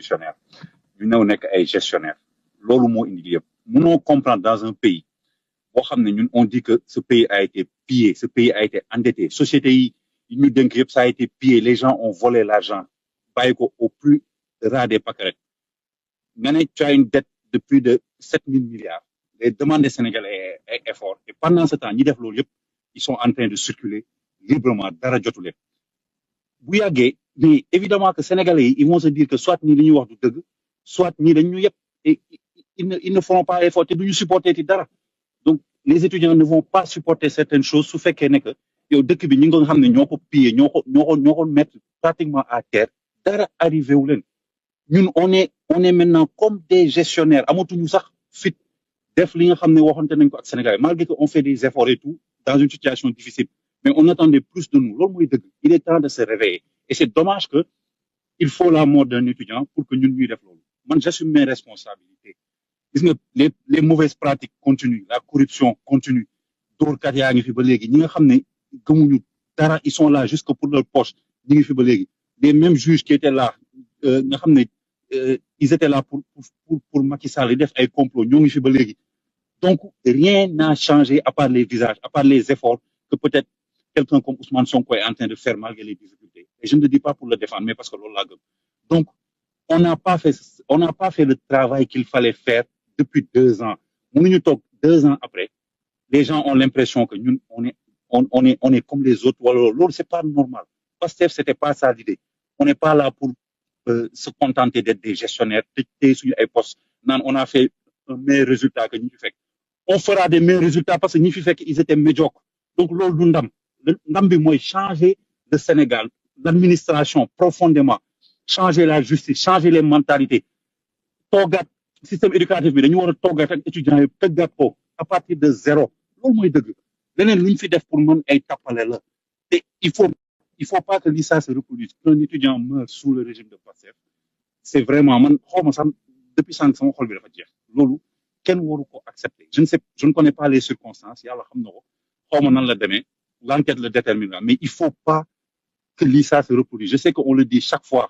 révolutionnaires ñu ñëw nekk ay gestionnaires loolu moo indi yëpp mënoo comprendre dans un pays boo xam ne ñun on dit que ce pays a été pillé ce pays a été endetté société yi ñu dénk yëpp ça a été pillé les gens ont volé l'argent bàyyi ko au plus ras des pâquerettes nga ne tu as une dette de plus de 7 000 milliards les demandes des Sénégalais est fort et pendant ce temps ñi def loolu yëpp ils sont en train de circuler librement dara jotu leen bu yàggee mais évidemment que Sénégalais yi ils vont se dire que soit ñii li ñuy wax du dëgg soit ñii dañ ñu yëpp et ils ne feront pas effort te duñu supporter ci dara donc les étudiants ne vont pas supporter certaines choses su fekkee ne que yow dëkk bi ñi nga xam ne ñoo ko pillé ñoo ko mettre pratiquement à terre dara arrivé wu leen ñun on est maintenant comme des gestionnaires amatuñu sax fit def li nga xam ne waxante nañ ko ak Sénégalais malgré que on fait des efforts et tout dans une situation difficile mais on attendait plus de nous loolu mooy dëgg il est temps de se réveiller et c'est dommage que il faut la mort d'un étudiant pour que ñun ñuy def loolu man j'assume mes responsabilités gis nga les mauvaises pratiques continuent la corruption continue dóorkat yaa ngi fi ba léegi ñi nga xam ne gëmuñu dara ils sont là juste pour leur poche ñi ngi fi ba léegi les mêmes juges qui étaient là nga xam ne ils étaient là pour Macky Sall yi def ay complot ñoo ngi fi ba léegi donc rien n'a changé à part les visages à part les efforts que peut-être quelqu'un comme Ousmane Sonko est en train de faire malgré les difficultés et je ne le dis pas pour le défendre mais parce que loolu laa gëm donc on n'a pas fait le travail qu'il fallait faire depuis 2 ans mënuñu toog 2 ans après les gens ont l'impression que ñun on est comme les autres wala loolu c'est pas normal Pastef c'était pas ça l'idée on n'est pas là pour se contenter d'être des gestionnaires te suñu ay postes naan on a fait un meilleur résultat que ñi fi fekk on fera des meilleurs résultats parce que ñi fi fekk ils étaient médiocres donc loolu du ndam bi mooy changer le Sénégal l'administration profondément changer la justice changer les mentalités toogaat système éducatif bi dañu war a toogaat ak étudiants yi tëggaat ko à partir de zéro loolu mooy dëgg leneen lu ñu fi def pour mën ay tappale la te il faut pas que li ça se reproduise qu'un étudiant meurt sous le régime de Pastef c'est vraiment man xawma sax depuis sànq sama xol bi dafa jeex loolu kenn waru ko accepter je ne connais pas les circonstances yàlla xam na ko xawma nan la demee l'enquête le déterminera mais il faut pas que li ça se reproduise je sais qu'on le dit chaque fois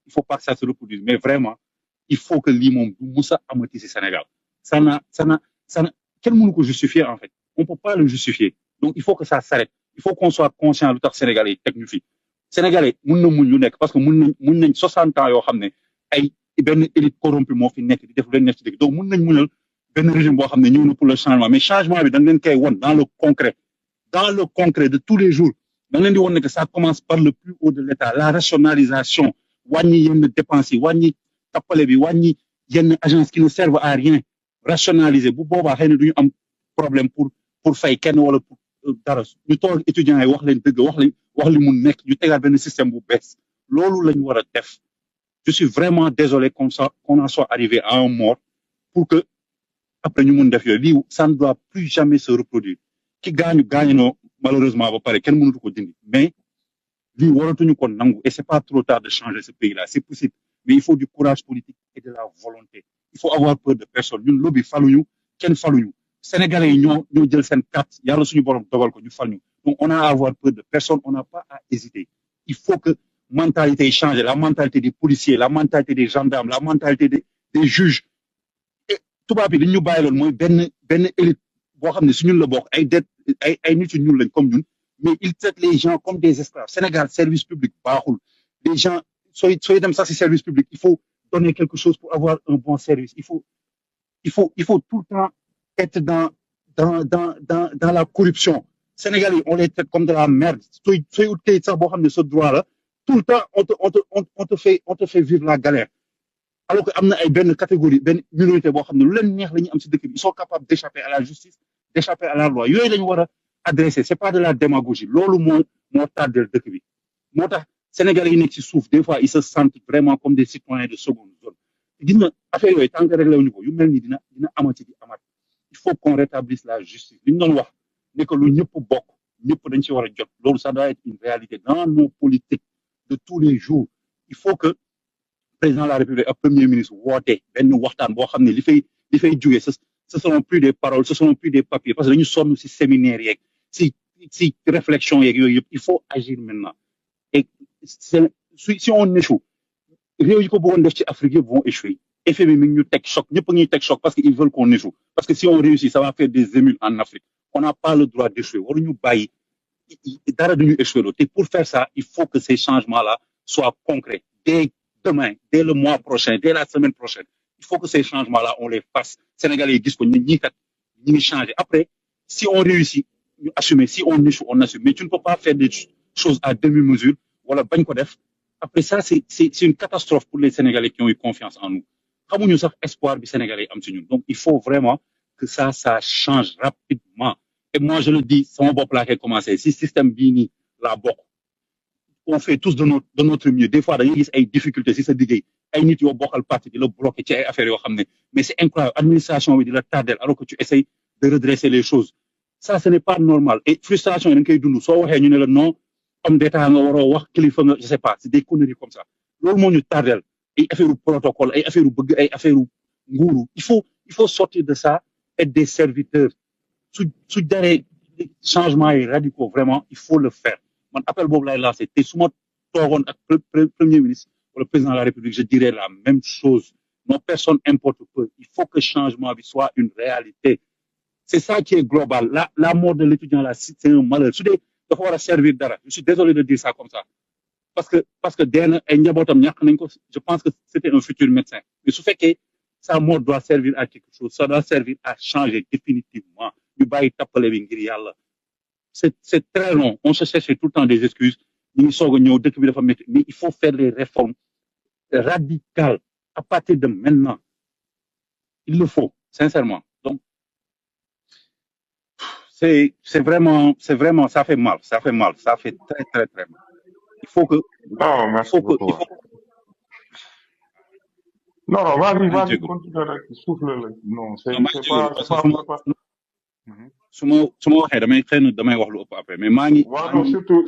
il faut pas que ça se reproduise mais vraiment il faut que lii moom du musa amati ci Sénégal ça n'a kenn mënu ko justifier en fait on peut pas le justifier donc il faut que ça s'arrête il faut qu'on soit conscient lu tax Sénégalais yi teg ñu fi Sénégalais mun na muñ lu nekk parce que mun nañ 60 ans yoo xam ne ay benn élite corrompue moo fi nekk di def lu leen nekk ci dëkk donc mun nañ muñal benn régime boo xam ne ñëw na pour le changement mais changement bi dañ leen koy won dans le concret de tous les jours dañ leen di won ne que ça commence par le plus haut de l'État la rationalisation wàññi yenn dépenses yi wàññi tappale bi wàññi yenn agences qui ne servent à rien rationaliser bu boobaa xëy na du ñu am problème pour fay kenn wala pour dara ñu toog étudiants yi wax leen dëgg wax li mu nekk ñu tegaat benn système bu bees loolu lañ war a def je suis vraiment désolé qu'on en soit arrivé à un mort pour que après ñu mun def yooyu lii ça ne doit plus jamais se reproduire ki gaañu malheureusement ba pare kenn mënatu ko dindi mais lii waratuñu ko nangu et c'est pas trop tard de changer ce pays là c'est possible mais il faut du courage politique et de la volonté il faut avoir peur de personne ñun lobby faluñu kenn faluñu Sénégalais yi ñoo jël seen carte yàlla suñu borom dogal ko ñu fal ñu donc on a à avoir peur de personne on n'a pas à hésiter il faut que mentalité yi change la mentalité des policiers la mentalité des gendarmes la mentalité des juges et tubaab bi dañ ñu bàyyi loon mooy benn élite boo xam ne su ñun la bokk ay nit yu ñuul lañ comme ñun mais ils traitent les gens comme des esclaves Sénégal service public baaxul les gens sooy dem sax ci service public il faut donner quelque chose pour avoir un bon service il faut tout le temps être dans la corruption Sénégalais on les traite comme de la merde sooy ut kayit sax boo xam ne sa droit la tout le temps on te fait vivre la galère alors que am na ay benn catégorie benn minorité boo xam ne lu leen neex la ñuy am ci dëkk bi ils sont capables d'échapper à la justice d'échapper à la loi yooyu la ñu war a adresser c'est pas de la démagogie loolu moo tardel dëkk bi moo tax Sénégalais yi nekk ci suuf des fois ils se sentent vraiment comme des citoyens de seconde zone gis nga affaire yooyu tant que réglé wuñu ko yu mel ni dina amati di amat il faut qu'on rétablisse la justice li ñu doon wax ne que lu ñëpp bokk ñëpp dañ ci war a jot loolu ça doit être une réalité dans nos politiques de tous les jours il faut que président de la République ak premier ministre woote benn waxtaan boo xam ne li fay jógee ce seront plus des paroles ce seront plus des papiers parce que dañu sonn ci séminaire yeeg ci réflexion yeeg yooyu yëpp il faut agir maintenant et si on échoue réew yi ko bëggoon def ci Afrique yëpp vont échouer effet bi mi ngi ñu teg choc ñëpp a ngi teg choc parce que ils veulent qu'on échoue parce que si on réussit ça va faire des émules en Afrique on n'a pas le droit d'échouer waruñu bàyyi dara duñu échouer loolu te pour faire ça il faut que ces changements là soient concrets dès demain dès le mois prochain dès la semaine prochaine il faut que ces changements là on les fasse Sénégalais yi gis ko ñi kat ñi ngi changer après si on réussit ñu assumer si on échoue on assume mais tu ne peux pas faire des choses à demi-mesure wala bañ ko def après ça c'est une catastrophe pour les Sénégalais qui ont eu confiance en nous xamuñu sax espoir bi Sénégalais yi am ci ñun donc il faut vraiment que ça change rapidement et moi je le dis sama bopp laa koy commencé si système bii nii laa bokk on fait tous de notre mieux des fois da ngay gis ay difficultés si sa liggéey ay nit yoo bokkal parti di la bloqué ci ay affaires yoo xam ne mais c'est incroyable administration bi di la tardel alors que tu essayes de redresser les choses ça ce n'est pas normal et frustration yi da nga koy dund soo waxee ñu ne la non homme d'état nga waroo wax kilifa nga je sais pas c'est des conneries comme ça loolu moo ñu tardel ay affaire protocole ay affaire bëgg ay affaire nguuru il faut sortir de ça être des serviteurs su daree changement yi radicaux vraiment il faut le faire man appel boobu lay lancé te su ma toogoon ak premier ministre wala président de la République je dirais la même chose non personne importe peu il faut que changement bi soit une réalité c'est ça qui est global la mort de l'étudiant là c'est un malheur su dee dafa war a servir dara je suis désolé de dire ça comme ça parce que dee na ay njabootam ñàkk nañ ko je pense que c'était un futur médecin mais su fekkee sa mort doit servir à quelque chose ça doit servir à changer définitivement ñu bàyyi tappale bi ngir yàlla c'est très long on se cherche tout le temps des excuses ñu ngi soog a ñëw dëkk bi dafa métti mais il faut faire des réformes radicales à partir de maintenant il le faut sincèrement donc c'est vraiment ça fait mal ça fait très très très mal il faut que Non, merci beaucoup. il faut que Non, non, maa ngi vas-y, jégalu continue rek, souffle là. Non, non maa ngi jégalu parce que c'est pas. Mhm. su ma waxee damay xëy na damay wax lu ëpp après mais maa ngi Waaw, non, surtout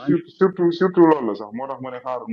loolu la sax moo tax ma ne xaaral